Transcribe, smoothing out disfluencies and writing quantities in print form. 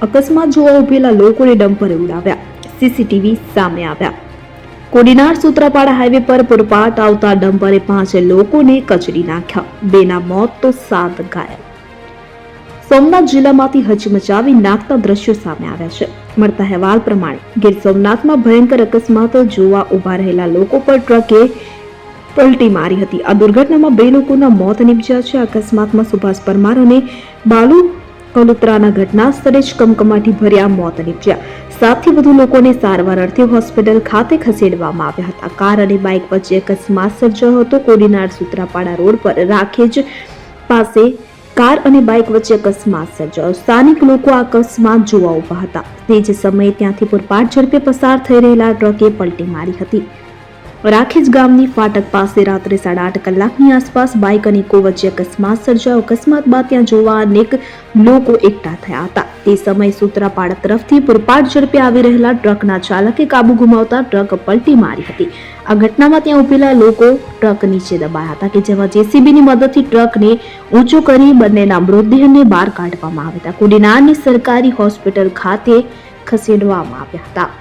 અકસ્માત જોવા ઉભેલા લોકોને ડમ્પરે ઉડાવ્યા, સીસીટીવી સામે આવ્યા। કોડીનાર સૂત્રાપાડા હાઈવે પર પૂરપાટ આવતા ડમ્પરે 5 લોકોને કચડી નાખ્યા, 2ના મોત તો 7 ઘાયલ। સોમનાથ જિલ્લામાંથી હચમચાવી નાખતા દ્રશ્યો સામે આવ્યા છે। મળતા અહેવાલ પ્રમાણે ગીર સોમનાથમાં ભયંકર અકસ્માત જોવા ઉભા રહેલા લોકો પર ટ્રકે પલટી મારી હતી। આ દુર્ઘટનામાં 2 લોકોના મોત નીપજ્યા છે। અકસ્માતમાં સુભાષ પરમાર અને બાલુ કલુત્રાના ઘટના સ્થળે જ કમકમાટી ભર્યા મોત નીપજ્યા। 7 થી વધુ લોકોને સારવાર અર્થે હોસ્પિટલ ખાતે ખસેડવામાં આવ્યા હતા। કાર અને બાઇક વચ્ચે અકસ્માત સર્જાયો હતો। કોડીનાર સૂત્રાપાડા રોડ પર રાખેજ પાસે કાર અને બાઇક વચ્ચે અકસ્માત સર્જાયો। સ્થાનિક લોકો આ અકસ્માત જોવા ઉભા હતા। તે જ સમયે ત્યાંથી પૂરપાટ ઝડપે પસાર થઈ રહેલા ટ્રકે પલટી મારી હતી। રાખેજ ગામની ફાટક પાસે રાત્રે 8:30 કલાકની આસપાસ બાઇક અને ઇકો વચ્ચે અકસ્માત સર્જાયો। અકસ્માત બાદ ત્યાં જોવા અનેક લોકો એકઠા થયા હતા। તે સમયે સૂત્રાપાડા તરફથી પૂરપાટ ઝડપે આવી રહેલા ટ્રકના ચાલકે કાબુ ગુમાવતા ટ્રક પલટી મારી હતી। આ ઘટનામાં ત્યાં ઉભેલા લોકો ટ્રક નીચે દબાયા હતા કે જેમાં જેસીબીની મદદથી ટ્રકને ઊંચો કરી બંનેના મૃતદેહને બહાર કાઢવામાં આવ્યા હતા। કોડીનારની સરકારી હોસ્પિટલ ખાતે ખસેડવામાં આવ્યા હતા।